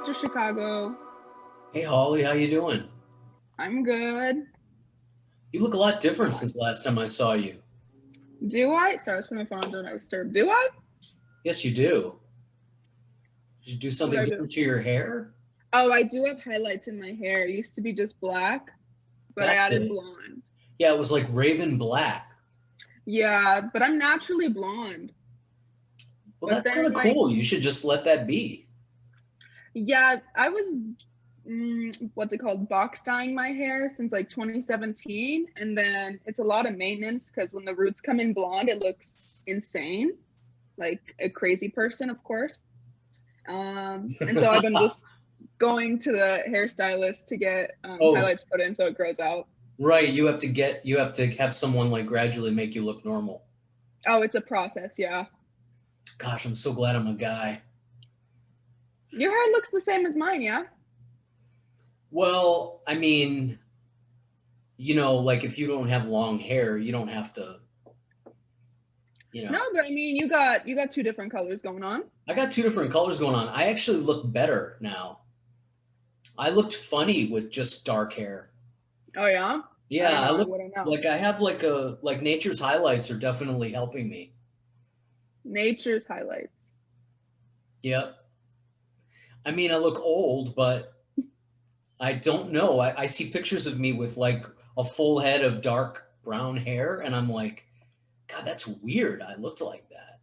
Mr. Chicago. Hey Hawley, how you doing? I'm good. You look a lot different since the last time I saw you. Do I? Sorry, I was putting my phone on Do Not Disturb. Do I? Yes, you do. Did you do What do something I do? different to your hair? Oh, I do have highlights in my hair. It used to be just black, but I That's added it. blonde. Yeah, it was like raven black. Yeah, but I'm naturally blonde. Well, But that's kind then, of cool. You should just let that be. yeah, I was, what's it called? Box dyeing my hair since like 2017. And then it's a lot of maintenance because when the roots come in blonde, it looks insane. Like a crazy person, of course. And so I've been just going to the hairstylist to get Oh, highlights put in so it grows out. right. You have to have someone like gradually make you look normal. Oh, it's a process, yeah. Gosh, I'm so glad I'm a guy. Your hair looks the same as mine, yeah? Well, I mean, like if you don't have long hair, you don't have to, you No, know. but I mean you got two different colors going on. I got two different colors going on. I actually look better now. I looked funny with just dark hair. Oh yeah? I Yeah, don't I know, I look wouldn't know. like I have like nature's highlights are definitely helping me. Nature's highlights. Yep. I mean, I look old, but I don't know. I see pictures of me with like a full head of dark brown hair, and I'm like, God, that's weird. I looked like that.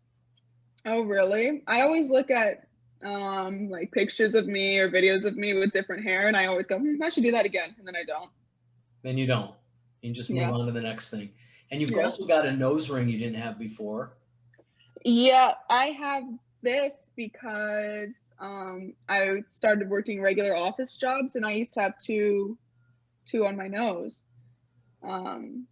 Oh really? I always look at like pictures of me or videos of me with different hair and I always go, I should do that again. And then I don't. Then you don't. You just move Yeah. on to the next thing. And you've Yeah. also got a nose ring you didn't have before. Yeah, I have this because I started working regular office jobs and I used to have two on my nose. Um,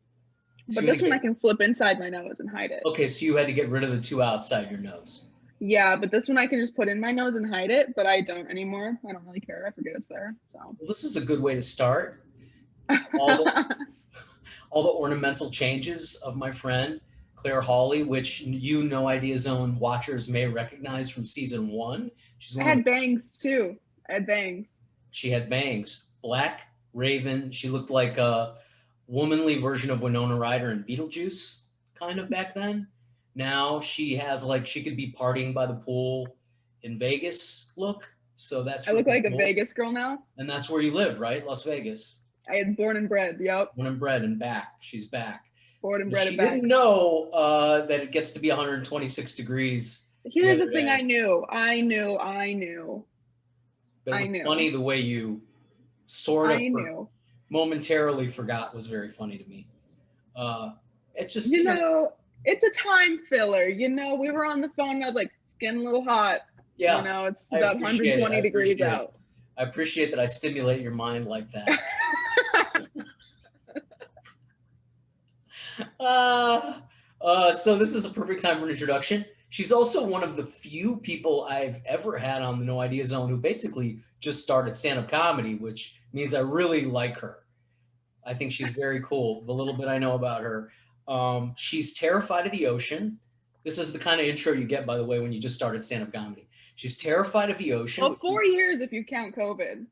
So but you had this to one I get can flip inside my nose and hide it. okay, so you had to get rid of the two outside your nose. Yeah, but this one I can just put in my nose and hide it, but I don't anymore. I don't really care. I forget it's there. So Well, this is a good way to start. All the all the ornamental changes of my friend Claire Hawley, which No Idea Zone watchers may recognize from season one. She's I one of the, had bangs too. I had bangs. she had bangs, black, raven. She looked like a womanly version of Winona Ryder in Beetlejuice, kind of back then. Now she has like she could be partying by the pool in Vegas look. So that's I look really like a cool. Vegas girl now. And that's where you live, right? Las Vegas. I had born and bred. Yep. Born and bred and back. She's back. Born and But bred and she back. didn't know that it gets to be 126 degrees the Here's other the thing day. I knew. I knew. But it I was knew. funny the way you sort of I knew. momentarily forgot was very funny to me. It's just, It's a time filler. We were on the phone and I was like, it's getting a little hot. yeah, It's I about appreciate it. 120 degrees out. I appreciate that I stimulate your mind like that. So this is a perfect time for an introduction. She's also one of the few people I've ever had on the No Idea Zone who basically just started stand-up comedy, which means I really like her. I think she's very cool, the little bit I know about her. She's terrified of the ocean. This is the kind of intro you get, by the way, when you just started stand-up comedy. She's terrified of the ocean. Well, 4 years if you count COVID.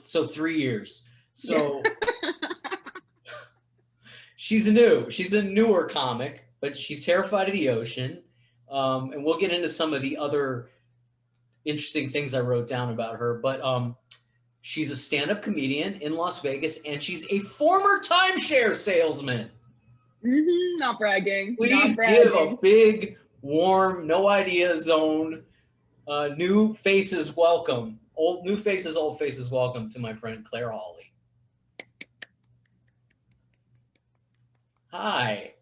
So 3 years. So she's a newer comic, but she's terrified of the ocean. And we'll get into some of the other interesting things I wrote down about her. But she's a stand-up comedian in Las Vegas, and she's a former timeshare salesman. Not bragging. Please Not bragging. give a big, warm, No Idea Zone, new faces welcome. New faces, old faces welcome to my friend Claire Hawley. Hi.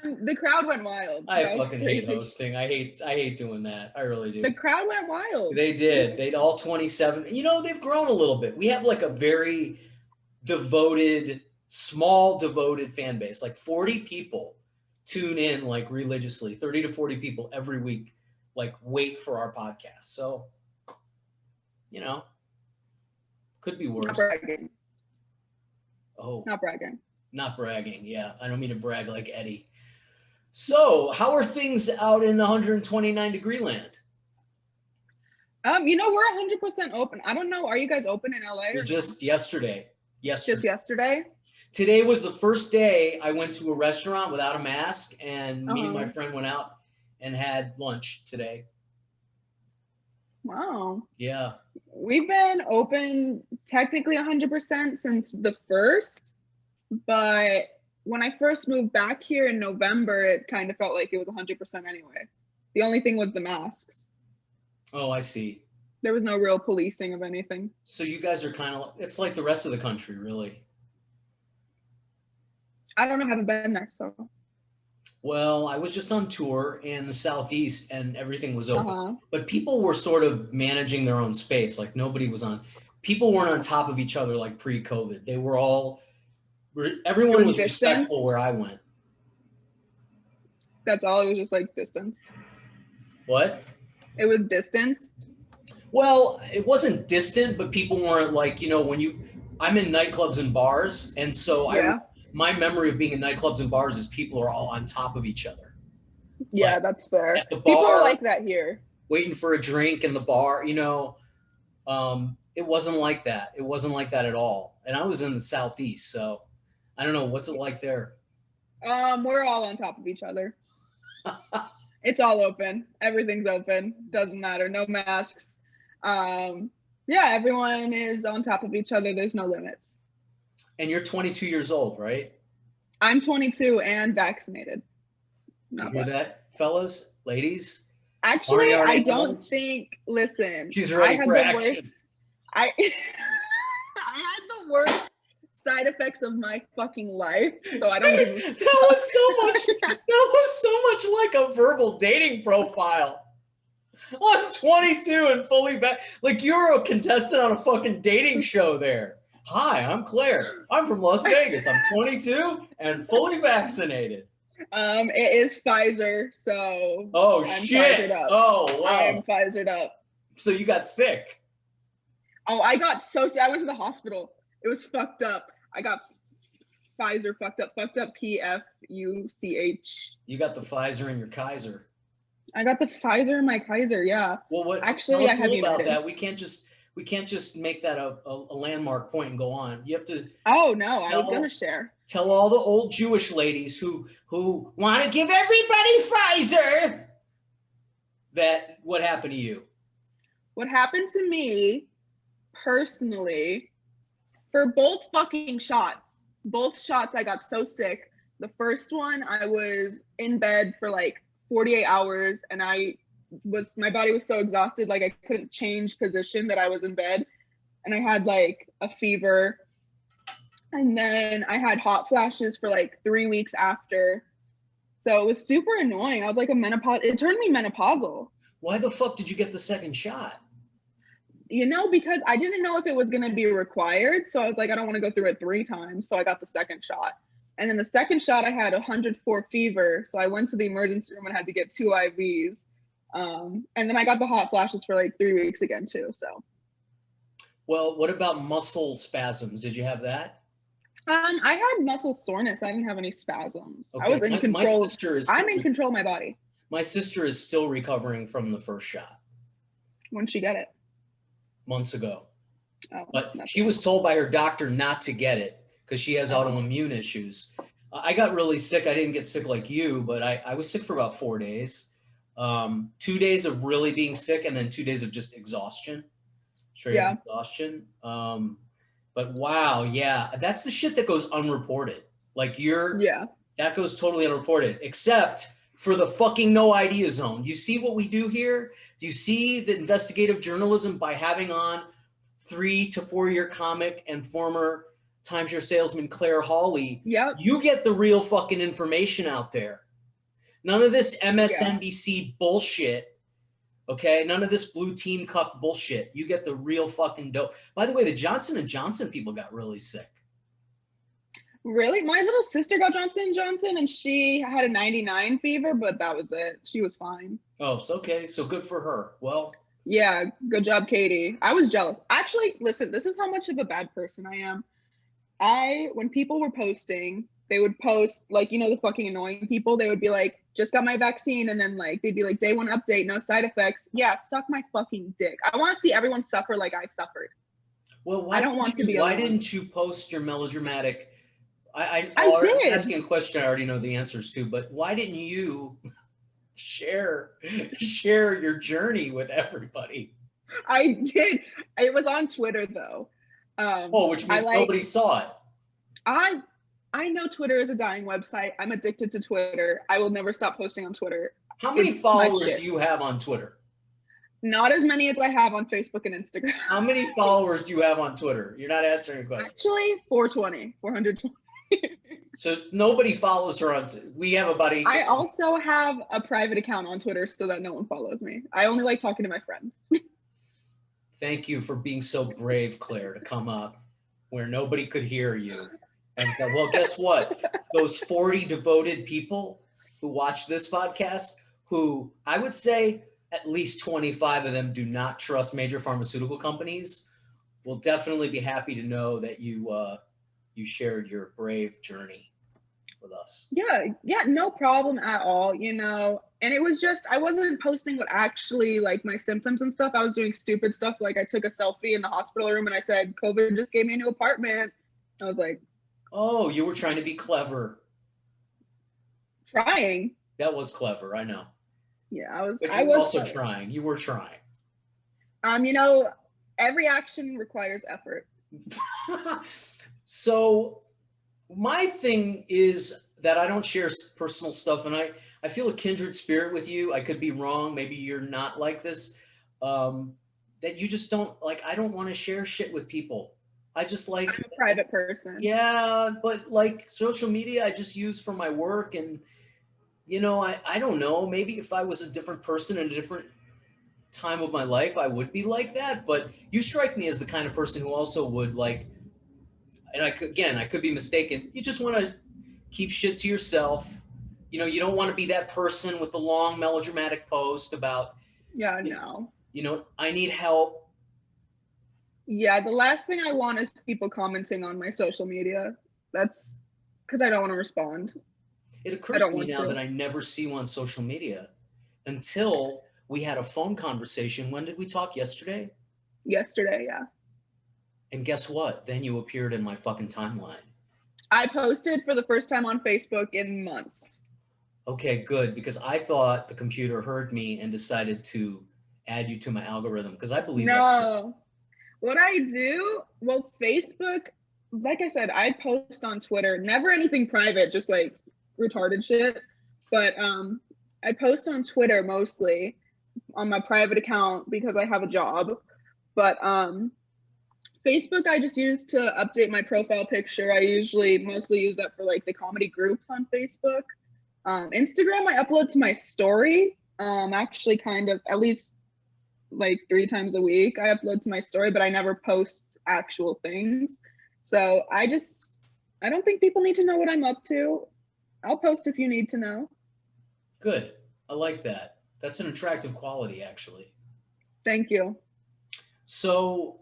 The crowd went wild. I fucking hate hosting. I hate doing that. I really do. The crowd went wild. They did. They'd all 27. They've grown a little bit. We have like a very small devoted fan base. Like 40 people tune in like religiously. 30 to 40 people every week like wait for our podcast. So, could be worse. Not bragging. Oh. Not bragging. Not bragging. Yeah, I don't mean to brag like Eddie. So, how are things out in 129 degree land? We're 100% open. I don't know. Are you guys open in LA We're or no? just yesterday. Just yesterday? Today was the first day I went to a restaurant without a mask, and me and my Uh-huh. friend went out and had lunch today. Wow. Yeah. We've been open technically 100% since the first, but when I first moved back here in November, it kind of felt like it was 100% anyway. The only thing was the masks. Oh, I see. There was no real policing of anything. So you guys are kind of, it's like the rest of the country, really. I don't know, I haven't been there, so. Well, I was just on tour in the Southeast and everything was open. Uh-huh. But people were sort of managing their own space. Like nobody was on, people weren't on top of each other like pre-COVID. They were all, everyone was respectful where I went. That's all. It was just like distanced. What? It was distanced. Well, it wasn't distant, but people weren't like, I'm in nightclubs and bars. And so my memory of being in nightclubs and bars is people are all on top of each other. Yeah, like, that's fair. At the bar, people are like that here. Waiting for a drink in the bar, it wasn't like that. It wasn't like that at all. And I was in the Southeast, so I don't know. What's it like there? We're all on top of each other. It's all open. Everything's open. Doesn't matter. No masks. Everyone is on top of each other. There's no limits. And you're 22 years old, right? I'm 22 and vaccinated. You hear that, fellas, ladies? Actually, I don't think. Listen, she's ready for action. I had the worst side effects of my fucking life, so I don't give a fuck. That was so much like a verbal dating profile. I'm 22 and fully back. Like you're a contestant on a fucking dating show there. Hi, I'm Claire. I'm from Las Vegas. I'm 22 and fully vaccinated. It is Pfizer, so I'm shit. Up. Oh wow. I'm Pfizered up. So you got sick. Oh, I got so sick. I went to the hospital. It was fucked up. I got Pfizer fucked up PFUCH. You got the Pfizer in your Kaiser. I got the Pfizer in my Kaiser, yeah. Well, what actually tell us I have about that? We can't just make that a landmark point and go on. You have to. Oh no, I was gonna share. Tell all the old Jewish ladies who want to give everybody Pfizer that what happened to you. What happened to me personally, for both fucking shots, I got so sick. The first one, I was in bed for like 48 hours and my body was so exhausted, like I couldn't change position that I was in bed. And I had like a fever. And then I had hot flashes for like 3 weeks after. So it was super annoying. I was like it turned me menopausal. Why the fuck did you get the second shot? Because I didn't know if it was going to be required. So I was like, I don't want to go through it 3 times. So I got the second shot. And then the second shot, I had 104 fever. So I went to the emergency room and had to get 2 IVs. And then I got the hot flashes for like 3 weeks again too. So. Well, what about muscle spasms? Did you have that? I had muscle soreness. I didn't have any spasms. Okay. I was in control. I'm in control of my body. My sister is still recovering from the first shot. When did she get it? Months ago. Oh, but she was told by her doctor not to get it because she has autoimmune issues. I got really sick. I didn't get sick like you, but I was sick for about 4 days. 2 days of really being sick and then 2 days of just exhaustion. Straight up exhaustion. But wow, yeah, that's the shit that goes unreported. Like that goes totally unreported, except for the fucking no idea zone. You see what we do here? Do you see the investigative journalism by having on 3 to 4 year comic and former timeshare salesman Claire Hawley? Yeah. You get the real fucking information out there. None of this MSNBC bullshit. Okay, none of this blue team cuck bullshit. You get the real fucking dope. By the way, the Johnson & Johnson people got really sick. Really? My little sister got Johnson & Johnson and she had a 99 fever, but that was it. She was fine. Oh, so okay. So good for her. Well. Yeah, good job, Katie. I was jealous. Actually, listen, this is how much of a bad person I am. When people were posting they would post, like, you know, the fucking annoying people, they would be like, just got my vaccine, and then like they'd be like, day 1 update, no side effects. Yeah, suck my fucking dick. I want to see everyone suffer like I suffered. Well, I don't want to be why alone. didn't you post your melodramatic? I'm did. asking a question I already know the answers to, but why didn't you share your journey with everybody? I did. It was on Twitter though. Which means nobody saw it. I know Twitter is a dying website. I'm addicted to Twitter. I will never stop posting on Twitter. How many followers do you have on Twitter? Not as many as I have on Facebook and Instagram. How many followers do you have on Twitter? You're not answering a question. Actually, 420. So nobody follows her on. We have about 8. I also have a private account on Twitter so that no one follows me. I only like talking to my friends. Thank you for being so brave, Claire, to come up where nobody could hear you. And well, guess what? Those 40 devoted people who watch this podcast, who I would say at least 25 of them do not trust major pharmaceutical companies, will definitely be happy to know that you shared your brave journey with us. Yeah, no problem at all, you know. And it was just, I wasn't posting what actually, like, my symptoms and stuff. I was doing stupid stuff. Like, I took a selfie in the hospital room and I said, COVID just gave me a new apartment. I was like, oh, you were trying to be clever. Trying. That was clever, I know. Yeah, I was. But I was also trying. You were trying. You know, every action requires effort. So my thing is that I don't share personal stuff, and I feel a kindred spirit with you. I could be wrong. Maybe you're not like this. That you just don't like. I don't want to share shit with people. I just like. I'm a private person. Yeah, but like social media, I just use for my work, and you know, I don't know. Maybe if I was a different person in a different time of my life, I would be like that. But you strike me as the kind of person who also would like. And I could be mistaken. You just want to keep shit to yourself. You know, you don't want to be that person with the long melodramatic post about. Yeah, no. You know, I need help. Yeah, the last thing I want is people commenting on my social media. That's because I don't want to respond. It occurs to me now that I never see you on social media until we had a phone conversation. When did we talk? Yesterday? Yesterday, yeah. And guess what? Then you appeared in my fucking timeline. I posted for the first time on Facebook in months. Okay, good. Because I thought the computer heard me and decided to add you to my algorithm. Because I believe no. What I do, well, Facebook, like I said, I post on Twitter. Never anything private, just like retarded shit. But I post on Twitter mostly on my private account because I have a job. But Facebook, I just use to update my profile picture. I mostly use that for like the comedy groups on Facebook. Instagram, I upload to my story. Actually, kind of at least like 3 times a week. I upload to my story, but I never post actual things. So I don't think people need to know what I'm up to. I'll post if you need to know. Good. I like that. That's an attractive quality, actually. Thank you. So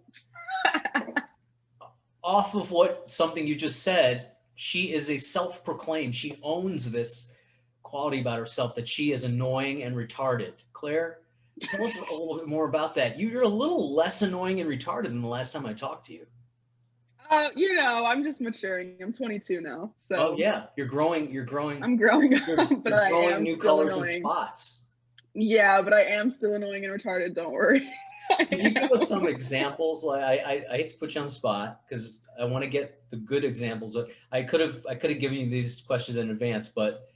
off of something you just said, she is a self-proclaimed, she owns this quality about herself that she is annoying and retarded. Claire, tell us a little bit more about that. You're a little less annoying and retarded than the last time I talked to you. You know, I'm just maturing. I'm 22 now. So. Oh yeah, you're growing. I'm growing up, but I am new still colors annoying. And spots. Yeah, but I am still annoying and retarded. Don't worry. Can you give us some examples? Like I hate to put you on the spot because I want to get the good examples. But I could have given you these questions in advance, but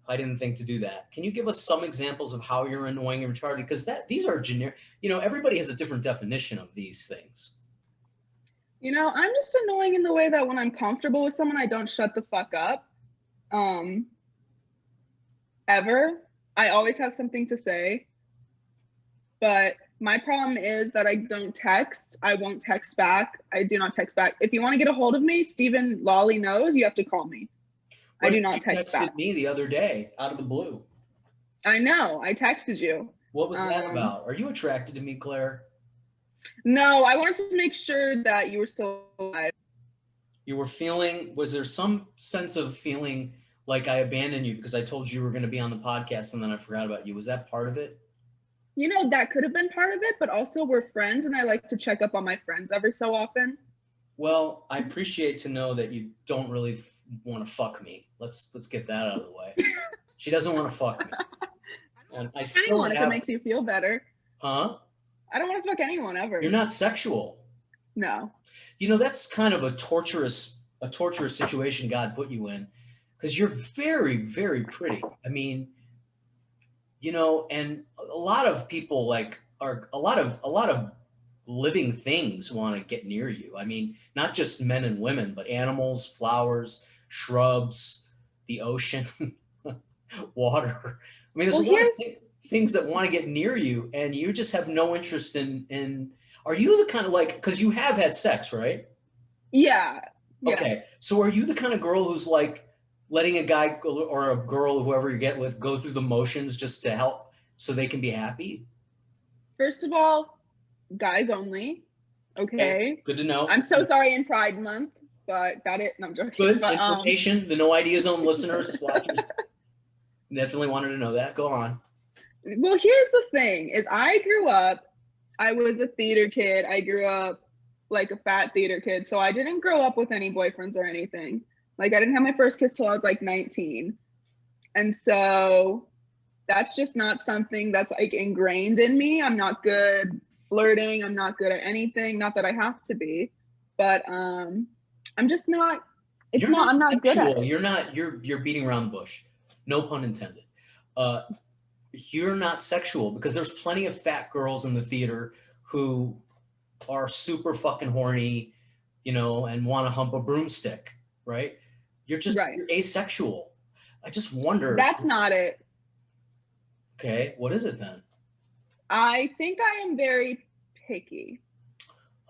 I didn't think to do that. Can you give us some examples of how you're annoying and retarded? Because these are generic. You know, everybody has a different definition of these things. You know, I'm just annoying in the way that when I'm comfortable with someone, I don't shut the fuck up. Ever. I always have something to say. But my problem is that I don't text. I won't text back. I do not text back. If you want to get a hold of me, Stephen Lolli knows you have to call me. I do not text back. You texted me the other day out of the blue. I know. I texted you. What was that about? Are you attracted to me, Claire? No, I wanted to make sure that you were still alive. You were feeling, was there some sense of feeling like I abandoned you because I told you were going to be on the podcast and then I forgot about you? Was that part of it? You know, that could have been part of it, but also we're friends and I like to check up on my friends every so often. Well, I appreciate to know that you don't really want to fuck me. Let's get that out of the way. She doesn't want to fuck me. And I still Anyone, if it makes you feel better. Huh? I don't want to fuck anyone ever. You're not sexual. No. You know, that's kind of a torturous situation God put you in, because you're very, very pretty. I mean, you know, and a lot of people like are a lot of living things want to get near you. I mean, not just men and women, but animals, flowers, shrubs, the ocean, water. I mean, there's a lot of things that want to get near you, and you just have no interest in. Are you the kind of like, because you have had sex, right? Yeah. Okay. So are you the kind of girl who's like letting a guy or a girl, whoever you get with, go through the motions just to help so they can be happy? First of all, guys only. Okay. Good to know. I'm so sorry in Pride Month, but got it. No, I'm joking. Good but, information. The No Idea Zone listeners, watchers, definitely wanted to know that. Go on. Well, here's the thing: is I grew up. I was a theater kid. I grew up like a fat theater kid, so I didn't grow up with any boyfriends or anything. Like I didn't have my first kiss till I was like 19, and so that's just not something that's like ingrained in me. I'm not good flirting. I'm not good at anything. Not that I have to be, but I'm just not. It's not. I'm not good at it. You're beating around the bush. No pun intended. You're not sexual, because there's plenty of fat girls in the theater who are super fucking horny, you know, and want to hump a broomstick, right? You're you're asexual. I just wonder. That's not it. Okay, what is it then? I think I am very picky.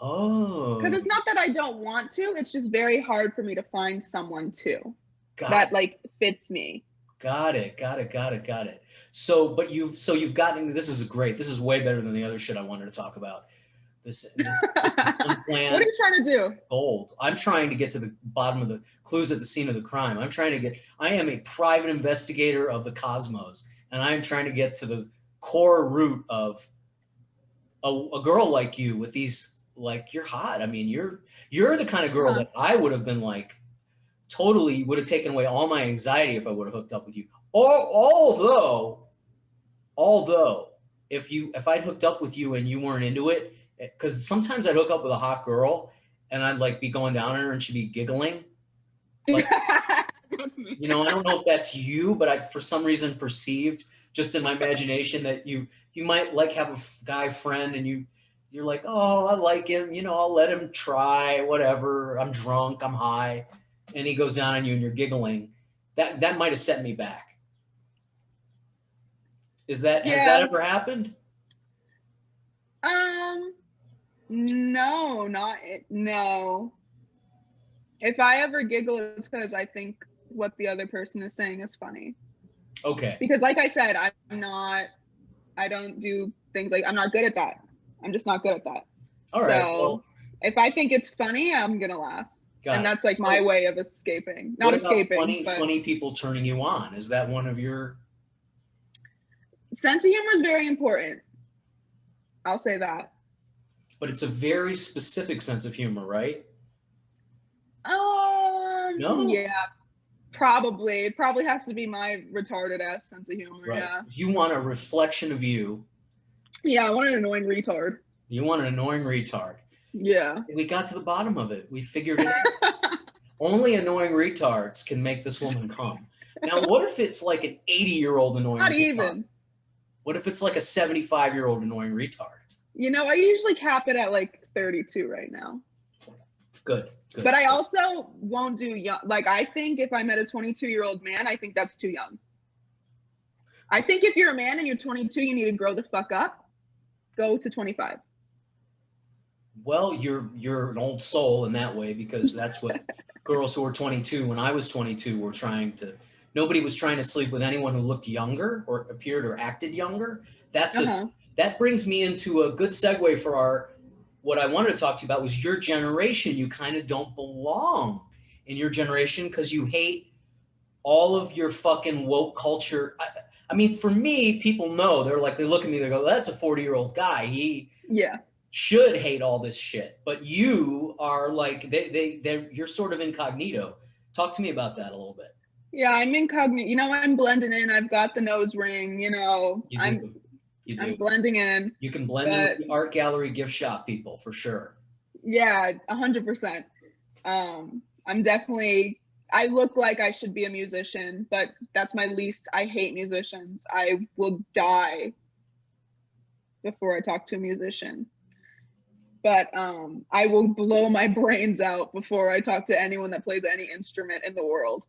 Oh. Because it's not that I don't want to, it's just very hard for me to find someone that like fits me. Got it. So, but you've gotten, this is great. This is way better than the other shit I wanted to talk about. This unplanned. What are you trying to do? Gold. I'm trying to get to the bottom of the clues at the scene of the crime. I am a private investigator of the cosmos, and I am trying to get to the core root of a girl like you with these, like, you're hot. I mean, you're the kind of girl that I would have been like, totally would have taken away all my anxiety if I would have hooked up with you. Although, if I'd hooked up with you and you weren't into it, because sometimes I'd hook up with a hot girl and I'd like be going down on her and she'd be giggling. Like, that's me. You know, I don't know if that's you, but I, for some reason, perceived just in my imagination that you might like have a guy friend and you're like, oh, I like him. You know, I'll let him try, whatever. I'm drunk, I'm high. And he goes down on you and you're giggling. That might have set me back. Has that ever happened? No, no. If I ever giggle, it's because I think what the other person is saying is funny. Okay. Because like I said, I don't do things like, I'm not good at that. I'm just not good at that. All right. So well, if I think it's funny, I'm going to laugh. And that's like my way of escaping. Not escaping. Funny people turning you on. Is that one of your? Sense of humor is very important. I'll say that. But it's a very specific sense of humor, right? No? Yeah. Probably. It probably has to be my retarded ass sense of humor. Right. Yeah. You want a reflection of you. Yeah, I want an annoying retard. You want an annoying retard. Yeah. We got to the bottom of it. We figured it out. Only annoying retards can make this woman come. Now, what if it's like an 80-year-old annoying Not retard? even. What if it's like a 75-year-old annoying retard? You know, I usually cap it at like 32 right now. Good. But I also won't do young. Like, I think if I met a 22-year-old man, I think that's too young. I think if you're a man and you're 22, you need to grow the fuck up. Go to 25. Well, you're an old soul in that way, because that's what girls who were 22 when I was 22 were trying to. Nobody was trying to sleep with anyone who looked younger or appeared or acted younger. That brings me into a good segue for what I wanted to talk to you about was your generation. You kind of don't belong in your generation because you hate all of your fucking woke culture. I mean, for me, people know, they're like, they look at me, they go, that's a 40-year-old guy. He should hate all this shit. But you are like, you're sort of incognito. Talk to me about that a little bit. Yeah, I'm incognito. You know, I'm blending in. I've got the nose ring, you know. You do. I'm blending in. You can blend in with the art gallery gift shop people for sure. Yeah, 100%. I'm definitely, I look like I should be a musician, but that's my least. I hate musicians. I will die before I talk to a musician. But I will blow my brains out before I talk to anyone that plays any instrument in the world.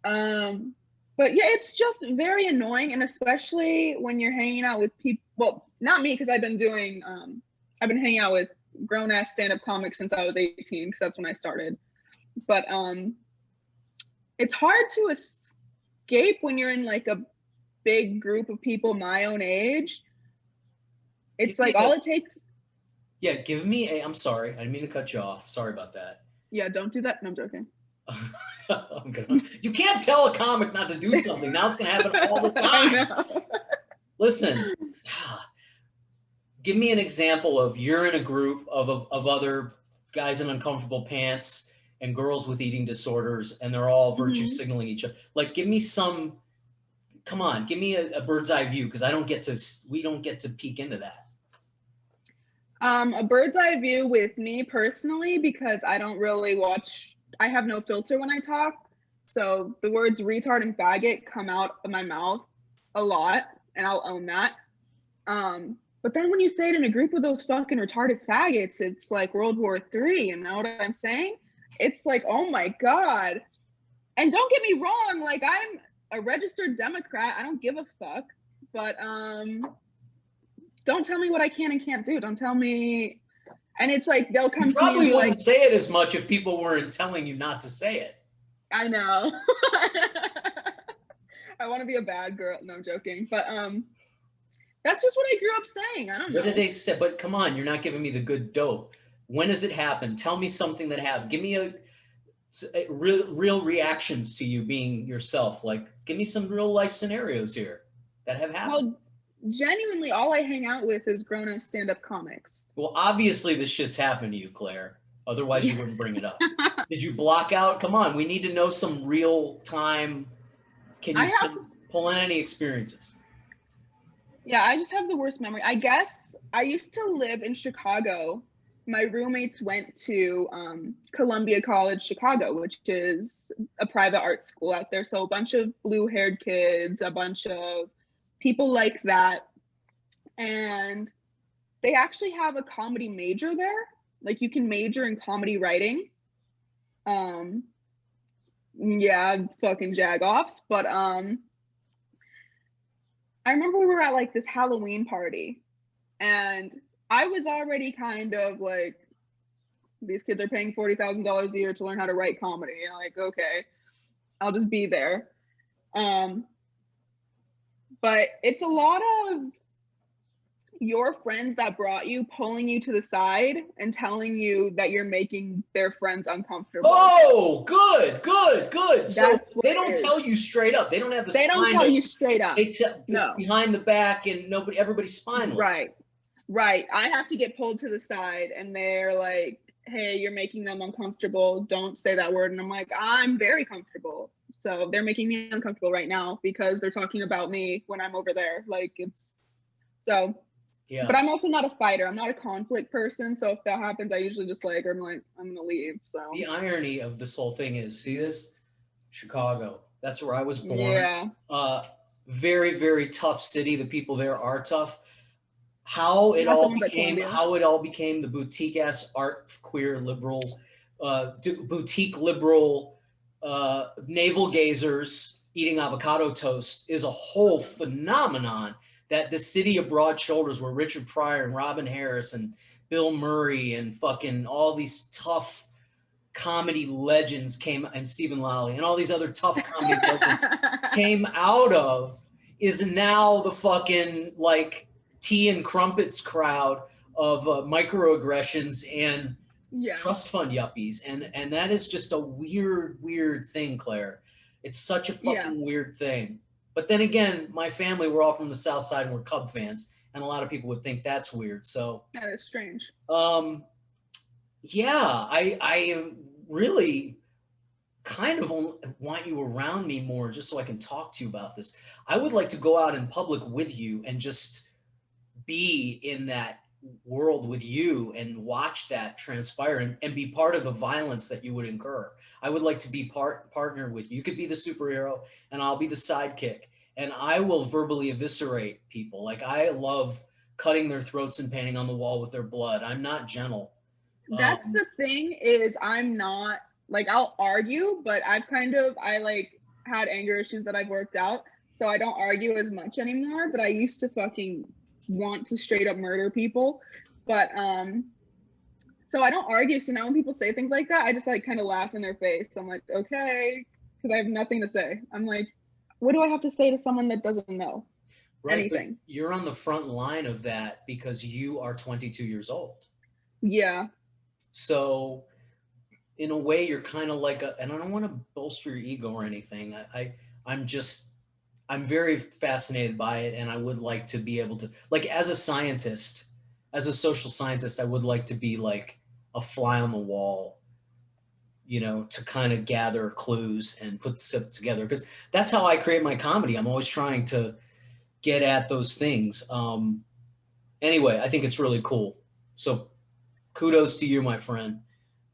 But yeah, it's just very annoying, and especially when you're hanging out with people. Well, not me, because I've been hanging out with grown-ass stand-up comics since I was 18, because that's when I started. But it's hard to escape when you're in like a big group of people my own age. It's like all it takes. Yeah, give me I'm sorry, I didn't mean to cut you off. Sorry about that. Yeah, don't do that. No, I'm joking. You can't tell a comic not to do something. Now it's going to happen all the time. Listen, give me an example of you're in a group of other guys in uncomfortable pants and girls with eating disorders, and they're all virtue signaling each other. Like, give me some. Come on, give me a bird's eye view, because we don't get to peek into that. A bird's eye view with me personally, because I don't really watch. I have no filter when I talk, so the words retard and faggot come out of my mouth a lot, and I'll own that. But then when you say it in a group of those fucking retarded faggots, it's like World War III, you know what I'm saying? It's like, oh my God. And don't get me wrong, like, I'm a registered Democrat, I don't give a fuck, but don't tell me what I can and can't do. Don't tell me. And it's like, they'll come to me. You probably wouldn't say it as much if people weren't telling you not to say it. I know. I want to be a bad girl. No, I'm joking. But that's just what I grew up saying. I don't know. What did they say? But come on, you're not giving me the good dope. When does it happen? Tell me something that happened. Give me a real reactions to you being yourself. Like, give me some real life scenarios here that have happened. Well, genuinely, all I hang out with is grown-up stand-up comics. Well, obviously this shit's happened to you, Claire. Otherwise you wouldn't bring it up. Did you block out? Come on, we need to know some real time. Can you pull in any experiences? Yeah, I just have the worst memory. I guess I used to live in Chicago. My roommates went to Columbia College, Chicago, which is a private art school out there. So a bunch of blue-haired kids, a bunch of people like that. And they actually have a comedy major there. Like, you can major in comedy writing. Yeah, fucking jagoffs. But I remember we were at like this Halloween party, and I was already kind of like, these kids are paying $40,000 a year to learn how to write comedy. And I'm like, okay, I'll just be there. But it's a lot of your friends that brought you pulling you to the side and telling you that you're making their friends uncomfortable. Oh, good. So they don't tell you straight up. They don't have the spine. They don't tell you straight up. It's behind the back, and everybody's spineless. Right. I have to get pulled to the side, and they're like, hey, you're making them uncomfortable. Don't say that word. And I'm like, I'm very comfortable. So they're making me uncomfortable right now because they're talking about me when I'm over there. Like, it's so. Yeah. But I'm also not a fighter. I'm not a conflict person. So if that happens, I usually just I'm going to leave. So the irony of this whole thing is, see this? Chicago. That's where I was born. Yeah. Very, very tough city. The people there are tough. How it all became the boutique ass art queer liberal, boutique liberal navel gazers eating avocado toast is a whole phenomenon. That the city of broad shoulders, where Richard Pryor and Robin Harris and Bill Murray and fucking all these tough comedy legends came, and Stephen Lolli and all these other tough comedy legends came out of, is now the fucking like tea and crumpets crowd of microaggressions and Yeah. trust fund yuppies. And that is just a weird thing, Claire. It's such a fucking weird thing. But then again, my family, we're all from the South Side and we're Cub fans. And a lot of people would think that's weird. So That is strange. yeah, I really kind of want you around me more just so I can talk to you about this. I would like to go out in public with you and just be in that world with you and watch that transpire and be part of the violence that you would incur. I would like to be partner with you. You could be the superhero and I'll be the sidekick, and I will verbally eviscerate people. Like, I love cutting their throats and painting on the wall with their blood. I'm not gentle. That's the thing, is I'm not, like, I'll argue, but I like had anger issues that I've worked out, so I don't argue as much anymore. But I used to fucking want to straight up murder people. But so I don't argue. So now when people say things like that, I just like kind of laugh in their face. I'm like, okay, because I have nothing to say. I'm like, what do I have to say to someone that doesn't know anything? But you're on the front line of that because you are 22 years old. Yeah. So in a way, you're kind of like and I don't want to bolster your ego or anything. I'm very fascinated by it. And I would like to be able to, like, as a scientist, as a social scientist, I would like to be like a fly on the wall, you know, to kind of gather clues and put stuff together. Because that's how I create my comedy. I'm always trying to get at those things. Anyway, I think it's really cool. So kudos to you, my friend.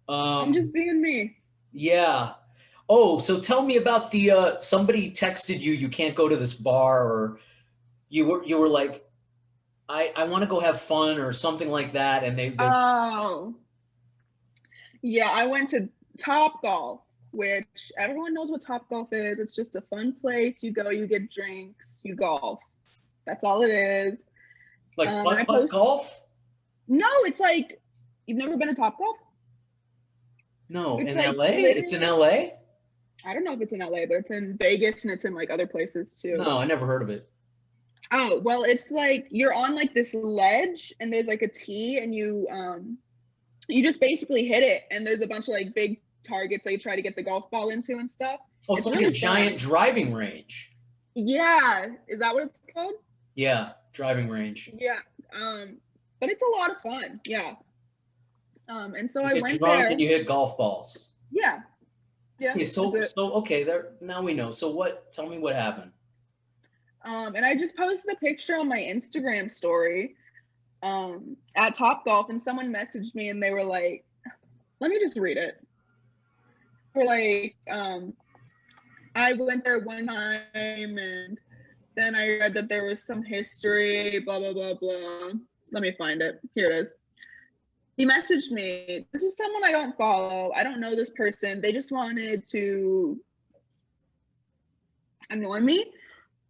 I'm just being me. Yeah. Oh, so tell me about the somebody texted you can't go to this bar, or you were like, I want to go have fun or something like that, and they Oh. Yeah, I went to Top Golf, which everyone knows what Top Golf is. It's just a fun place. You go, you get drinks, you golf. That's all it is. like golf? No, it's like, you've never been to Top Golf? No, It's in like LA? It's in LA? I don't know if it's in LA, but it's in Vegas and it's in like other places too. No, I never heard of it. Oh, well, it's like you're on like this ledge and there's like a tee, and you just basically hit it, and there's a bunch of like big targets that you try to get the golf ball into and stuff. Oh, it's like really a giant driving range. Yeah, is that what it's called? Yeah, driving range. Yeah, but it's a lot of fun. Yeah, and so I went drunk there. And you hit golf balls. Yeah. Okay, so okay, there now we know. So tell me what happened. And I just posted a picture on my Instagram story at Top Golf, and someone messaged me and they were like, let me just read it. They're like, I went there one time and then I read that there was some history, blah, blah, blah, blah. Let me find it. Here it is. He messaged me. This is someone I don't follow. I don't know this person. They just wanted to annoy me.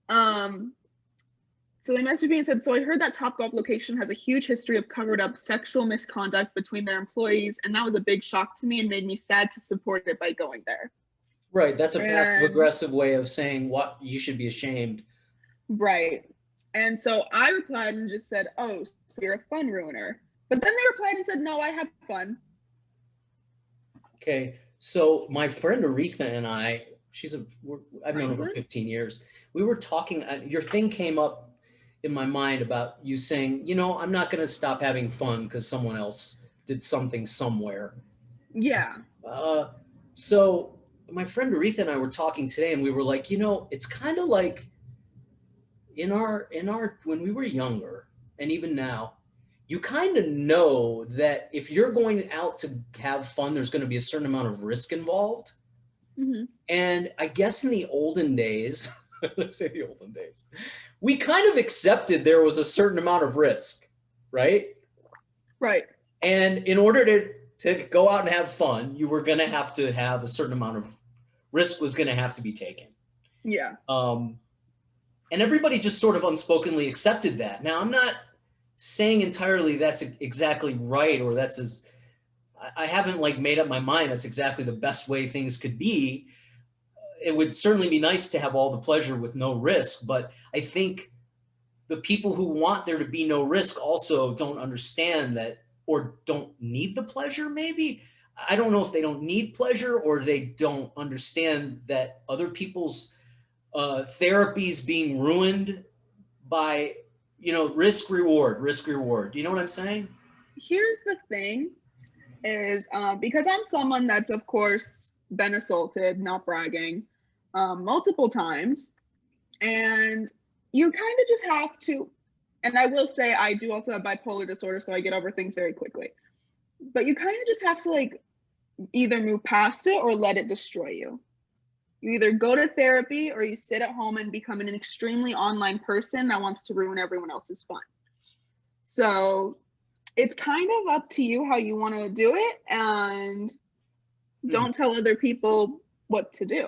So they messaged me and said, so I heard that Top Golf location has a huge history of covered up sexual misconduct between their employees, and that was a big shock to me and made me sad to support it by going there. Right, that's a passive aggressive way of saying what you should be ashamed. Right. And so I replied and just said, oh, so you're a fun ruiner. But then they replied and said, no, I have fun. Okay, so my friend Aretha and I, I've known her for 15 years. We were talking, your thing came up in my mind about you saying, you know, I'm not going to stop having fun because someone else did something somewhere. Yeah. So my friend Aretha and I were talking today, and we were like, you know, it's kind of like in our when we were younger, and even now, you kind of know that if you're going out to have fun, there's going to be a certain amount of risk involved. Mm-hmm. And I guess in the olden days, let's say the olden days, we kind of accepted there was a certain amount of risk, right? Right. And in order to go out and have fun, you were going to have a certain amount of risk was going to have to be taken. Yeah. And everybody just sort of unspokenly accepted that. Now, I'm not saying entirely that's exactly right, or I haven't like made up my mind that's exactly the best way things could be. It would certainly be nice to have all the pleasure with no risk, but I think the people who want there to be no risk also don't understand that or don't need the pleasure, maybe. I don't know if they don't need pleasure or they don't understand that other people's therapy is being ruined by, risk reward. You know what I'm saying? Here's the thing is because I'm someone that's, of course, been assaulted, not bragging, multiple times. And you kind of just have to, and I will say I do also have bipolar disorder, so I get over things very quickly. But you kind of just have to like either move past it or let it destroy you. You either go to therapy or you sit at home and become an extremely online person that wants to ruin everyone else's fun. So it's kind of up to you how you want to do it, and don't tell other people what to do.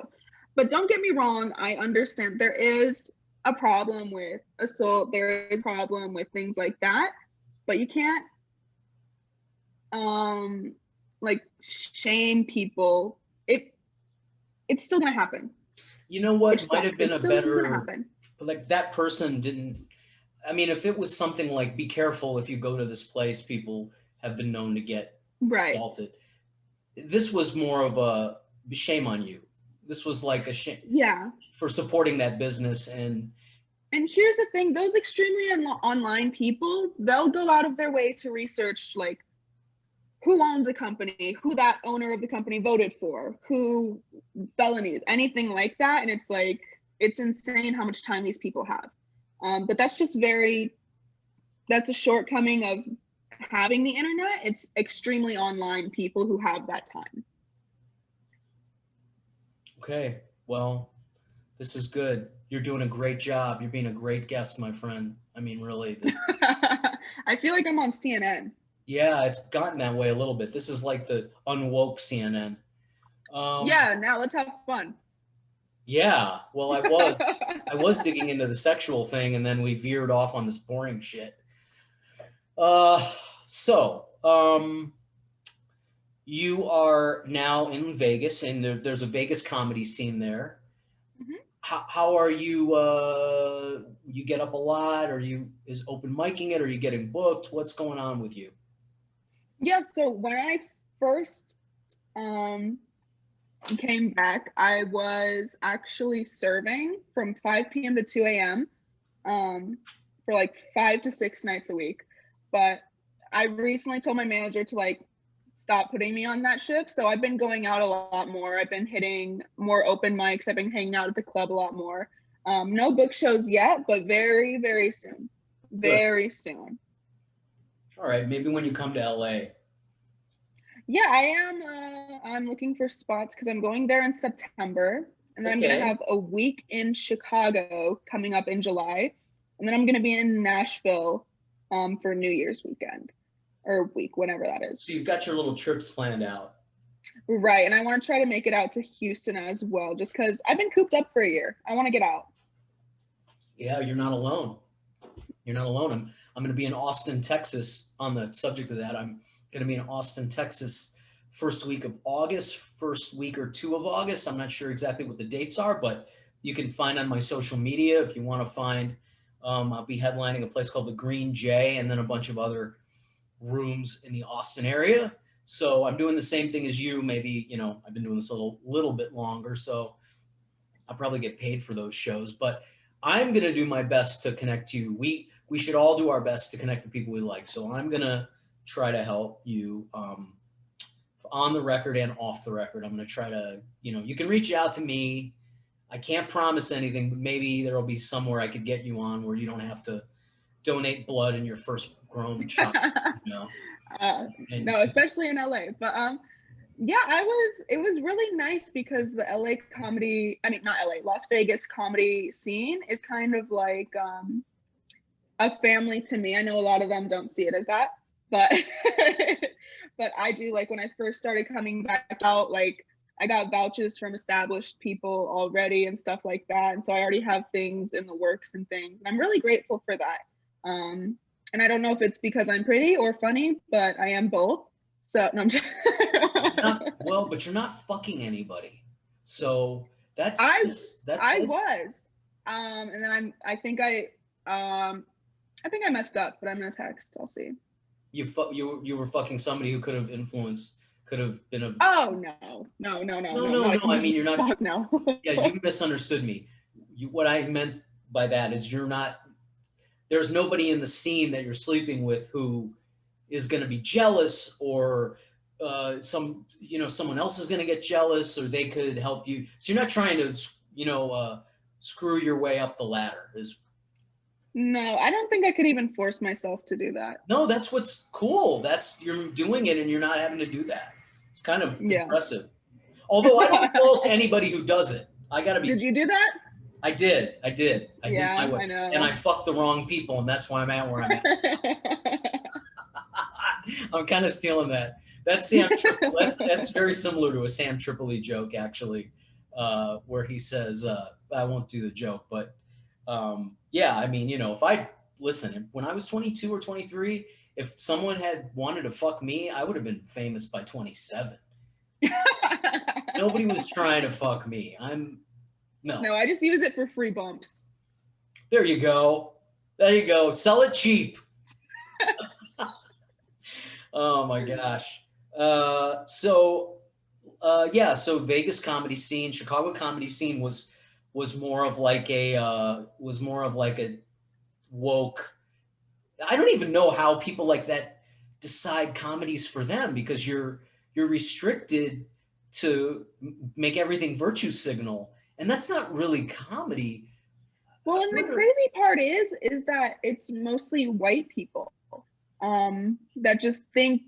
But don't get me wrong, I understand there is a problem with assault, there is a problem with things like that, but you can't like shame people. It's still gonna happen. You know what Which might have sucks. been It's a still gonna better, happen. but like that person didn't. I mean, if it was something like, be careful if you go to this place, people have been known to get Right. assaulted. This was more of a shame on you. This was like a shame Yeah. for supporting that business. And here's the thing, those extremely online people, they'll go out of their way to research like who owns a company, who that owner of the company voted for, who felonies, anything like that. And it's like, it's insane how much time these people have. But that's just that's a shortcoming of having the internet. It's extremely online people who have that time. okay, well, this is good. You're doing a great job. You're being a great guest, my friend. I mean, really, this is, I feel like I'm on CNN. yeah, it's gotten that way a little bit. This is like the unwoke CNN. Yeah, now let's have fun. Yeah, well, I was digging into the sexual thing, and then we veered off on this boring shit. Uh, so, you are now in Vegas, and there's a Vegas comedy scene there. Mhm. How are you? You get up a lot? Are you is open micing it? Are you getting booked? What's going on with you? Yeah, so when I first came back, I was actually serving from 5 p.m. to 2 a.m. For like 5 to 6 nights a week. But I recently told my manager to like stop putting me on that shift. So I've been going out a lot more. I've been hitting more open mics. I've been hanging out at the club a lot more. No book shows yet, but very, very soon. Good. Very soon. All right, maybe when you come to LA. Yeah, I am. I'm looking for spots because I'm going there in September, and then I'm gonna Okay. have a week in Chicago coming up in July, and then I'm gonna be in Nashville, for New Year's weekend or week, whenever that is. So you've got your little trips planned out. Right, and I want to try to make it out to Houston as well, just because I've been cooped up for a year. I want to get out. Yeah, you're not alone. You're not alone. I'm going to be in Austin, Texas. On the subject of that, I'm going to be in Austin, Texas, first week of August, first week or two of August. I'm not sure exactly what the dates are, but you can find on my social media if you want to find. I'll be headlining a place called the Green Jay, and then a bunch of other rooms in the Austin area. So I'm doing the same thing as you. Maybe, I've been doing this a little bit longer, so I'll probably get paid for those shows. But I'm going to do my best to connect you. We should all do our best to connect the people we like. So I'm going to try to help you on the record and off the record. I'm going to try to, you can reach out to me. I can't promise anything, but maybe there'll be somewhere I could get you on where you don't have to donate blood in your first grown child. No, especially in LA. But yeah, it was really nice because the LA comedy, I mean, not LA, Las Vegas comedy scene is kind of like a family to me. I know a lot of them don't see it as that, but but I do. Like when I first started coming back out, like I got vouchers from established people already and stuff like that, and so I already have things in the works and things, and I'm really grateful for that. And I don't know if it's because I'm pretty or funny, but I am both. So no, I'm just but you're not fucking anybody. So that I says was. And then I think I messed up, but I'm gonna text. I'll see. you were fucking somebody who could have been a. Oh no. No. I mean, you're not. Fuck no. Yeah, you misunderstood me. What I meant by that is there's nobody in the scene that you're sleeping with who is going to be jealous, or someone else is going to get jealous, or they could help you. So you're not trying to screw your way up the ladder. No, I don't think I could even force myself to do that. No, that's what's cool. You're doing it and you're not having to do that. It's kind of impressive. Although I don't fault anybody who does it. I gotta be. Did you do that? I did. I did my way. I know. And I fucked the wrong people, and that's why I'm at where I'm at. I'm kind of stealing that. That's that's very similar to a Sam Tripoli joke, actually, where he says, I won't do the joke, but yeah, I mean, if when I was 22 or 23, if someone had wanted to fuck me, I would have been famous by 27. Nobody was trying to fuck me. No, I just use it for free bumps. There you go. Sell it cheap. Oh my gosh. So Vegas comedy scene, Chicago comedy scene was more of like a woke. I don't even know how people like that decide comedies for them, because you're restricted to make everything virtue signal, and that's not really comedy. Well, and the crazy part is that it's mostly white people that just think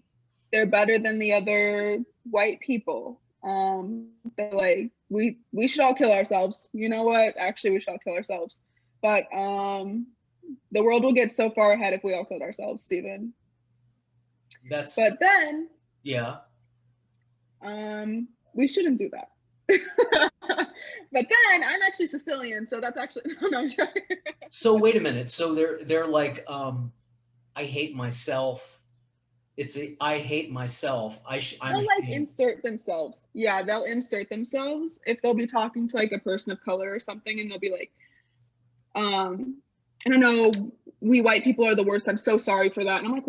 they're better than the other white people. They're like, we should all kill ourselves. You know what? Actually, we should all kill ourselves. But the world will get so far ahead if we all killed ourselves, Stephen. But then, yeah, we shouldn't do that. But then I'm actually Sicilian, so that's actually no. So wait a minute. So they're like, I hate myself. I hate myself. They'll insert themselves. Yeah, they'll insert themselves if they'll be talking to like a person of color or something, and they'll be like, I don't know, we white people are the worst. I'm so sorry for that. And I'm like,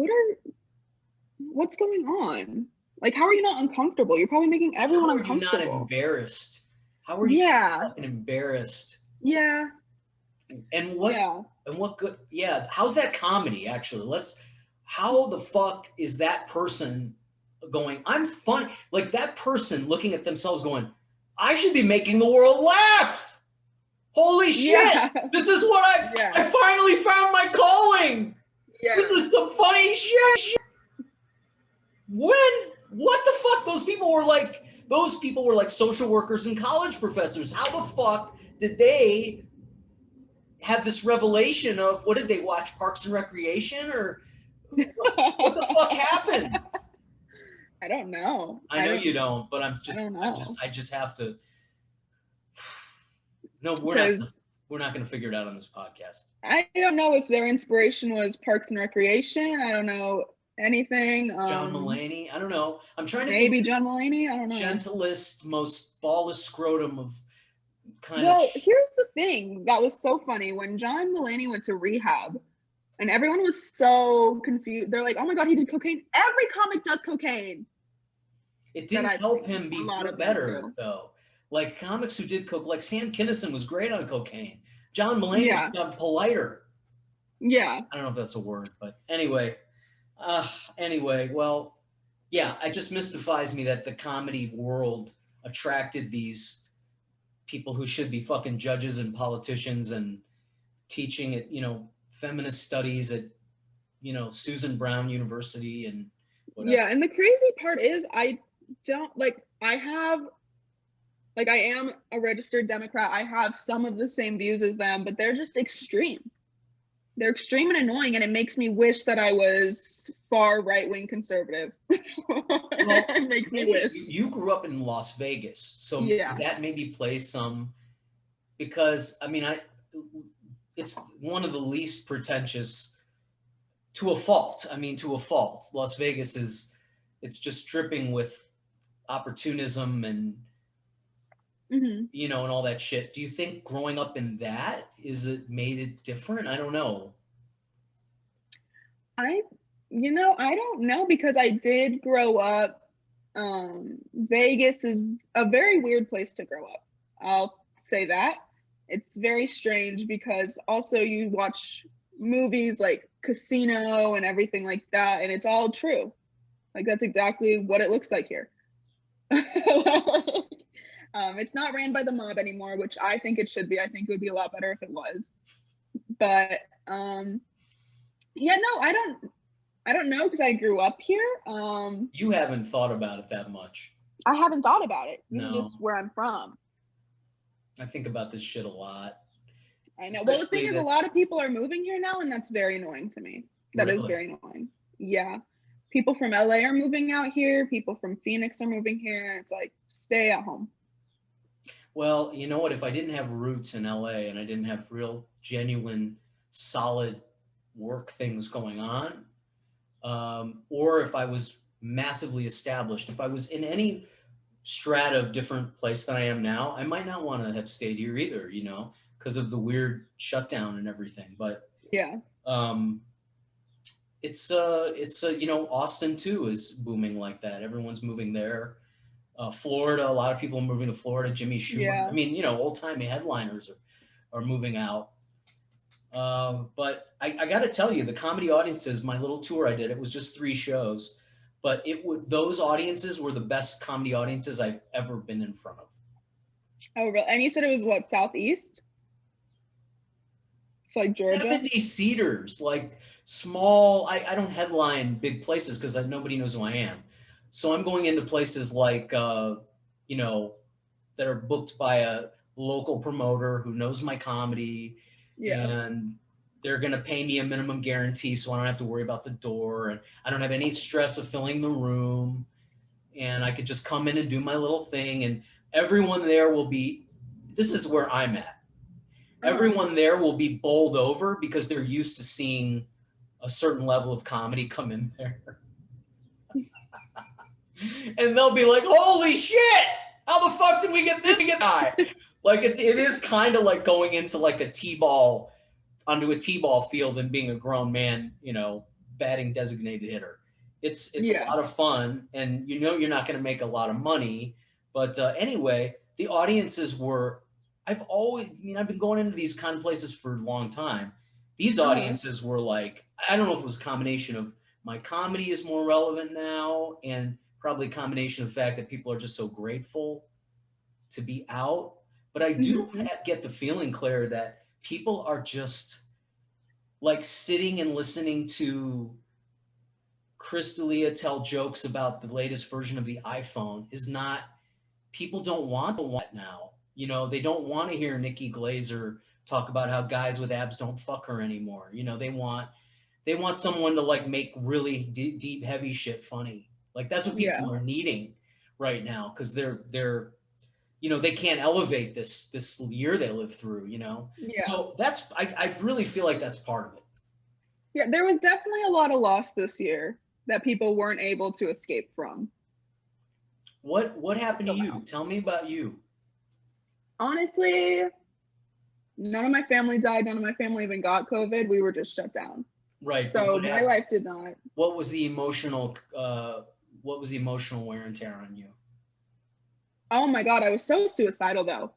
what's going on? Like, how are you not uncomfortable? You're probably making everyone uncomfortable. How are you not embarrassed? How are you fucking embarrassed? Yeah. And what good? Yeah. How's that comedy, actually? How the fuck is that person going, I'm funny? Like, that person looking at themselves going, I should be making the world laugh. Holy shit. Yeah. This is what I finally found my calling. Yeah. This is some funny shit. What the fuck? Those people were like social workers and college professors. How the fuck did they have this revelation of, what did they watch, Parks and Recreation, or what the fuck happened? I don't know. I know you don't, but I just have to. No, we're not going to figure it out on this podcast. I don't know if their inspiration was Parks and Recreation. I don't know anything. John Mulaney. I don't know. I'm trying to maybe John Mulaney. I don't know. Gentlest, most ballless scrotum of kind of. Well, here's the thing that was so funny when John Mulaney went to rehab, and everyone was so confused. They're like, "Oh my god, he did cocaine." Every comic does cocaine. It didn't help him be better though. Like, comics who did coke, like Sam Kinison was great on cocaine. John Mulaney got politer. Yeah. I don't know if that's a word, but anyway. Well, yeah, it just mystifies me that the comedy world attracted these people who should be fucking judges and politicians and teaching at, feminist studies at, Susan Brown University and whatever. Yeah, and the crazy part is I am a registered Democrat. I have some of the same views as them, but they're just extreme. They're extreme and annoying, and it makes me wish that I was far right-wing conservative. It makes me wish. You grew up in Las Vegas, so that maybe plays some, because, I mean, it's one of the least pretentious, to a fault. Las Vegas it's just dripping with opportunism and, and all that shit. Do you think growing up in that, it made it different? I don't know. You know, I don't know because I did grow up. Vegas is a very weird place to grow up. I'll say that. It's very strange because also you watch movies like Casino and everything like that, and it's all true. Like that's exactly what it looks like here. It's not ran by the mob anymore, which I think it should be. I think it would be a lot better if it was. But yeah, no, I don't know because I grew up here. You haven't thought about it that much. I haven't thought about it. This No. is just where I'm from. I think about this shit a lot. I know. Well, the thing is, a lot of people are moving here now, and that's very annoying to me. That is very annoying. Yeah. People from LA are moving out here. People from Phoenix are moving here. It's like, stay at home. Well, you know what? If I didn't have roots in LA and I didn't have real, genuine, solid work things going on, or if I was massively established, if I was in any strata of different place than I am now, I might not want to have stayed here either, you know, because of the weird shutdown and everything. But yeah, it's you know, Austin too is booming like that. Everyone's moving there. Florida, a lot of people are moving to Florida. Jimmy Schumer. Yeah. I mean, you know, old timey headliners are moving out. But I got to tell you, the comedy audiences, my little tour I did, it was just 3 shows, but those audiences were the best comedy audiences I've ever been in front of. Oh, really? And you said it was what, Southeast? So like Georgia? 70 seaters, like small. I don't headline big places because nobody knows who I am. So I'm going into places like, you know, that are booked by a local promoter who knows my comedy. Yeah. And they're going to pay me a minimum guarantee so I don't have to worry about the door. And I don't have any stress of filling the room. And I could just come in and do my little thing. And everyone there will be, this is where I'm at. Everyone there will be bowled over because they're used to seeing a certain level of comedy come in there. And they'll be like, holy shit, how the fuck did we get this guy? Like it is kind of like going into like a T-ball, onto a T-ball field and being a grown man, you know, batting designated hitter. It's a lot of fun, and you know you're not going to make a lot of money. But anyway, the audiences were, I've been going into these kind of places for a long time. These audiences were like, I don't know if it was a combination of my comedy is more relevant now and probably a combination of the fact that people are just so grateful to be out. But I do get the feeling, Claire, that people are just like sitting and listening to Chris D'Elia tell jokes about the latest version of the iPhone is not, people don't want now. You know, they don't want to hear Nikki Glazer talk about how guys with abs don't fuck her anymore. You know, they want someone to like make really deep, heavy shit funny. Like that's what people are needing right now because they're you know, they can't elevate this year they live through, you know? Yeah. So that's, I really feel like that's part of it. Yeah, there was definitely a lot of loss this year that people weren't able to escape from. What happened to you? Tell me about you. Honestly, none of my family died. None of my family even got COVID. We were just shut down. Right. So my life did not. What was the emotional wear and tear on you? Oh my God, I was so suicidal though,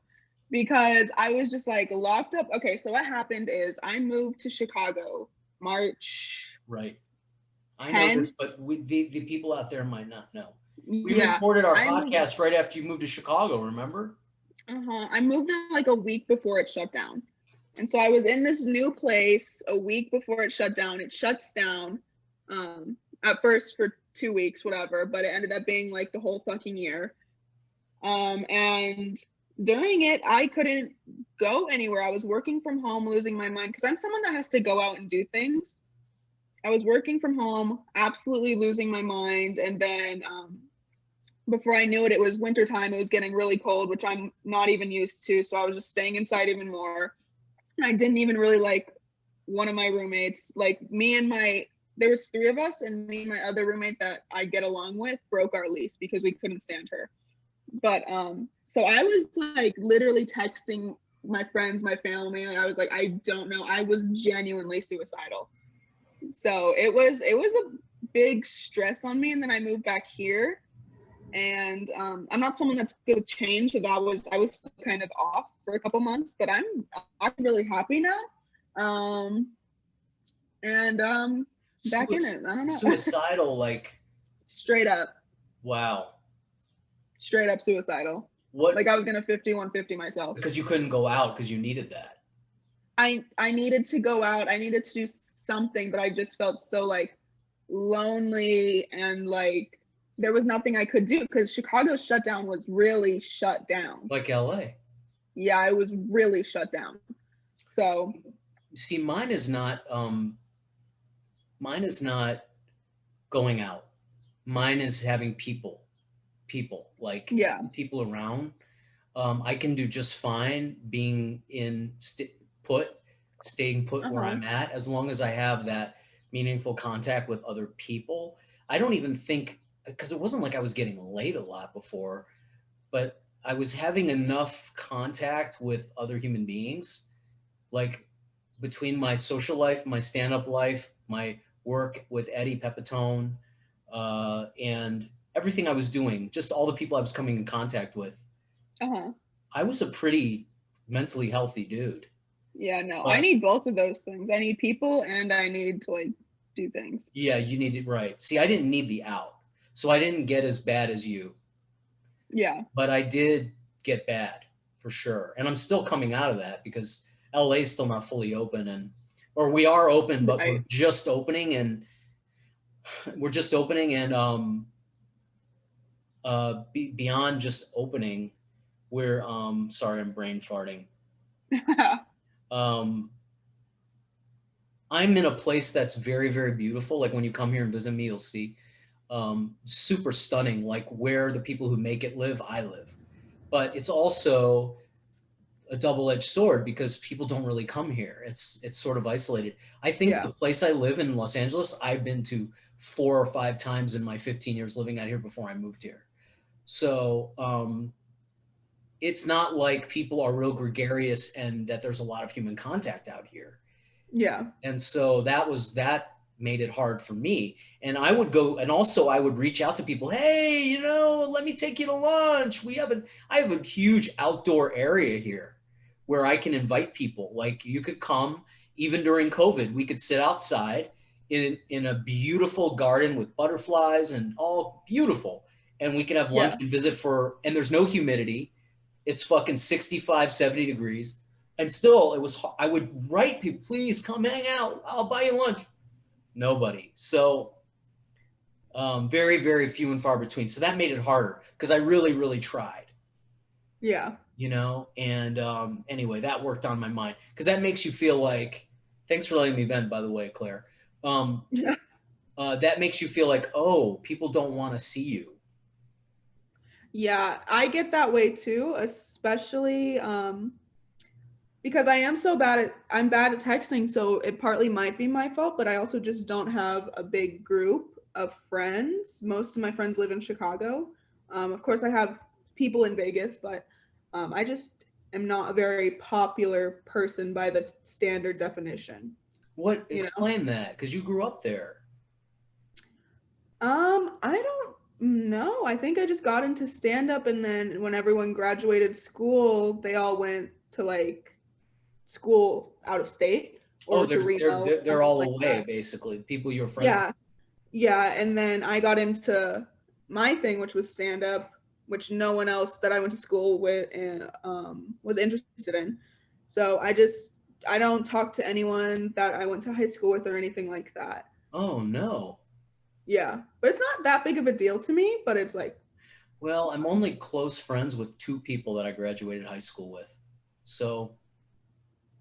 because I was just like locked up. Okay, so what happened is I moved to Chicago March. Right. 10th. I know this, but the people out there might not know. We recorded our podcast right after you moved to Chicago, remember? I moved in like a week before it shut down. And so I was in this new place a week before it shut down. It shuts down at first for 2 weeks, whatever, but it ended up being like the whole fucking year. And during it, I couldn't go anywhere. I was working from home, losing my mind, because I'm someone that has to go out and do things. I was working from home, absolutely losing my mind. And then before I knew it, it was wintertime. It was getting really cold, which I'm not even used to. So I was just staying inside even more. And I didn't even really like one of my roommates. Like there was 3 of us, and me and my other roommate that I get along with broke our lease because we couldn't stand her. But so I was like literally texting my friends, my family. I was like, I don't know. I was genuinely suicidal. So it was a big stress on me, and then I moved back here, and I'm not someone that's good to change, so I was still kind of off for a couple months, but I'm really happy now. And back in it. I don't know. Suicidal, like, Straight up. wow. Straight up suicidal. What? Like I was gonna 50-150 myself. Because you couldn't go out because you needed that. I needed to go out. I needed to do something, but I just felt so like lonely, and like there was nothing I could do because Chicago's shutdown was really shut down. Like LA. Yeah, it was really shut down. So see, mine is not going out. Mine is having people like yeah. people around. I can do just fine being staying put where I'm at, as long as I have that meaningful contact with other people. I don't even think, because it wasn't like I was getting laid a lot before, but I was having enough contact with other human beings, like between my social life, my stand-up life, my work with Eddie Pepitone, and everything I was doing, just all the people I was coming in contact with. I was a pretty mentally healthy dude. Yeah, no, I need both of those things. I need people, and I need to like do things. Yeah, you need it, right. See, I didn't need the out, so I didn't get as bad as you. Yeah. But I did get bad, for sure. And I'm still coming out of that because LA is still not fully open, or we are open, but we're just opening, and beyond just opening, we're sorry, I'm brain farting. I'm in a place that's very, very beautiful. Like when you come here and visit me, you'll see super stunning, like where the people who make it live, I live. But it's also a double-edged sword because people don't really come here. It's sort of isolated. I think the place I live in Los Angeles, I've been to 4 or 5 times in my 15 years living out here before I moved here. So it's not like people are real gregarious and that there's a lot of human contact out here. Yeah. And so that made it hard for me. And I would go, and also I would reach out to people. Hey, let me take you to lunch. I have a huge outdoor area here where I can invite people. Like you could come, even during COVID, we could sit outside in a beautiful garden with butterflies and all beautiful. And we could have lunch and visit and there's no humidity. It's fucking 65, 70 degrees. And still, I would write people, please come hang out. I'll buy you lunch. Nobody. So very, very few and far between. So that made it harder because I really, really tried. Yeah. And anyway, that worked on my mind because that makes you feel like, thanks for letting me vent, by the way, Claire. That makes you feel like, oh, people don't want to see you. Yeah, I get that way too, especially because I'm bad at texting, so it partly might be my fault, but I also just don't have a big group of friends. Most of my friends live in Chicago. Of course, I have people in Vegas, but I just am not a very popular person by the standard definition. Explain that, because you grew up there. I don't know. I think I just got into stand-up, and then when everyone graduated school, they all went to like school out of state or to Reno. They're all away, basically. People you're friends with. Yeah. And then I got into my thing, which was stand-up, which no one else that I went to school with was interested in. So I don't talk to anyone that I went to high school with or anything like that. Oh, no. Yeah, but it's not that big of a deal to me, but it's like. Well, I'm only close friends with 2 people that I graduated high school with. So.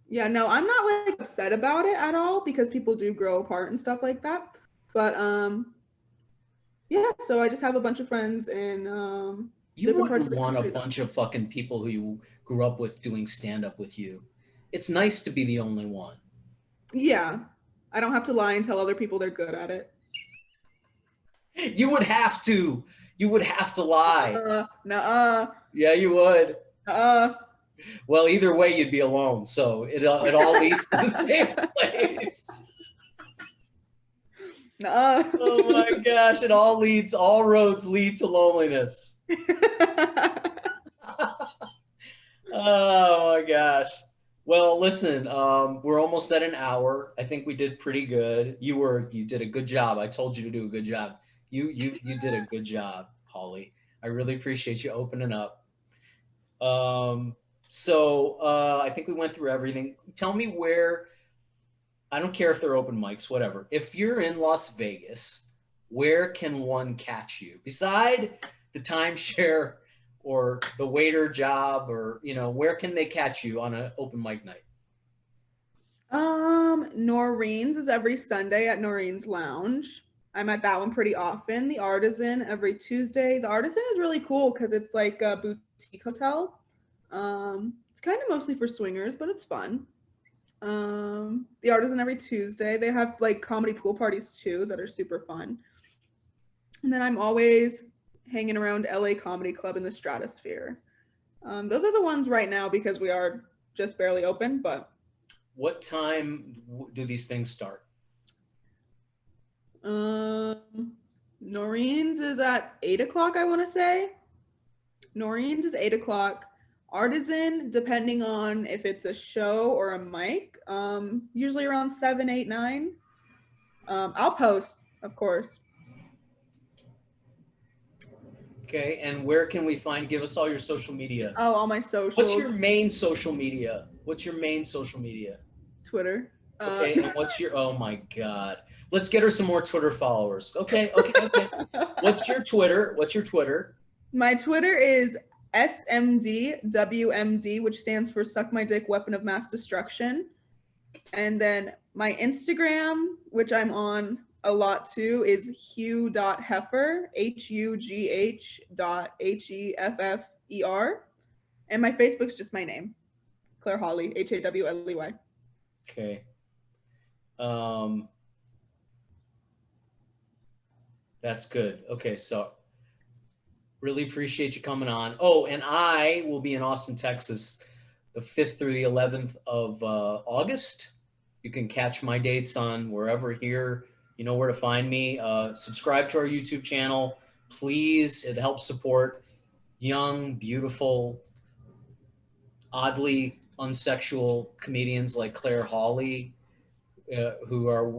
Yeah, no, I'm not like upset about it at all because people do grow apart and stuff like that. But yeah, so I just have a bunch of friends in different parts of the country. You wouldn't want a bunch of fucking people who you grew up with doing stand-up with you. It's nice to be the only one. Yeah, I don't have to lie and tell other people they're good at it. You would have to. You would have to lie. Nuh-uh. Yeah, you would. Well, either way, you'd be alone. So it all leads to the same place. Oh my gosh! All roads lead to loneliness. Oh my gosh. Well, listen, we're almost at an hour. I think we did pretty good. You did a good job. I told you to do a good job. You did a good job, Holly. I really appreciate you opening up. Um, I think we went through everything. Tell me where, I don't care if they're open mics, whatever. If you're in Las Vegas, where can one catch you? Beside the timeshare or the waiter job, or where can they catch you on an open mic night? Noreen's is every Sunday at Noreen's Lounge. I'm at that one pretty often. The Artisan every Tuesday. The Artisan is really cool because it's like a boutique hotel. It's kind of mostly for swingers, but it's fun. The Artisan every Tuesday. They have like comedy pool parties too that are super fun. And then I'm always hanging around LA Comedy Club in the Stratosphere. Those are the ones right now because we are just barely open, but what time do these things start? Noreen's is at 8 o'clock, I want to say. Noreen's is 8 o'clock. Artisan, depending on if it's a show or a mic, usually around 7, 8, 9. I'll post, of course. Okay, and where can we give us all your social media? Oh, all my socials. What's your main social media? Twitter. Okay, and oh my God. Let's get her some more Twitter followers. Okay. What's your Twitter? My Twitter is SMDWMD, which stands for Suck My Dick Weapon of Mass Destruction. And then my Instagram, which I'm on a lot too, is hugh.heffer, HUGH.HEFFER. And my Facebook's just my name, Claire Hawley, HAWLEY. Okay. That's good. Okay, so really appreciate you coming on. Oh, and I will be in Austin, Texas, the 5th through the 11th of August. You can catch my dates on wherever here. You know where to find me. Subscribe to our YouTube channel, please. It helps support young, beautiful, oddly unsexual comedians like Claire Hawley, who are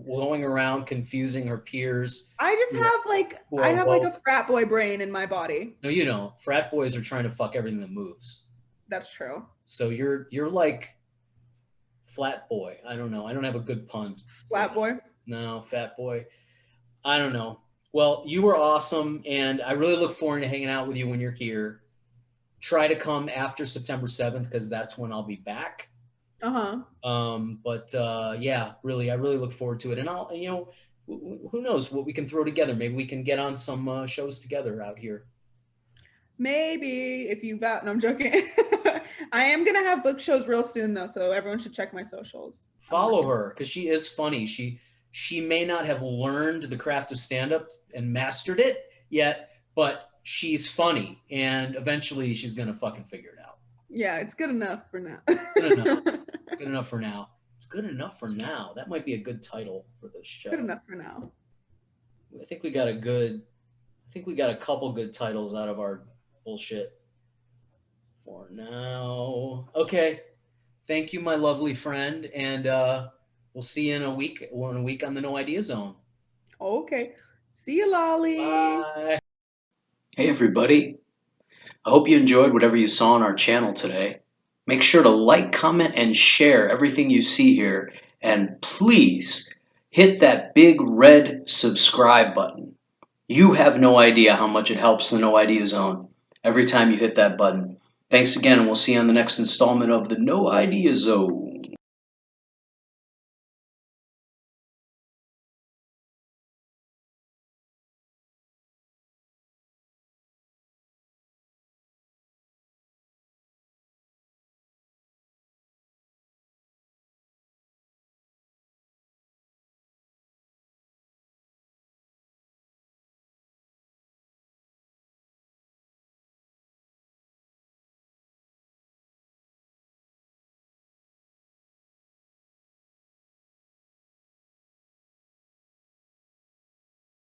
going around confusing her peers. I just have like a frat boy brain in my body. No, you don't. Frat boys are trying to fuck everything that moves. That's true. So you're like flat boy. I don't know. I don't have a good pun. Flat boy? No, fat boy. I don't know. Well, you were awesome, and I really look forward to hanging out with you when you're here. Try to come after September 7th because that's when I'll be back. Yeah, really, I really look forward to it. And I'll, who knows what we can throw together. Maybe we can get on some shows together out here. Maybe if you got, no, I'm joking. I am going to have book shows real soon though. So everyone should check my socials. Follow her because she is funny. She may not have learned the craft of stand-up and mastered it yet, but she's funny. And eventually she's going to fucking figure it out. Yeah, it's good enough for now. Good enough. Good enough for now. It's good enough for now. That might be a good title for the show. Good enough for now. I think we got a couple good titles out of our bullshit for now. Okay. Thank you, my lovely friend. And we'll see you in a week on the No Idea Zone. Okay. See you, Lolli. Bye. Hey, everybody. I hope you enjoyed whatever you saw on our channel today. Make sure to like, comment, and share everything you see here. And please hit that big red subscribe button. You have no idea how much it helps the No Idea Zone every time you hit that button. Thanks again, and we'll see you on the next installment of the No Idea Zone.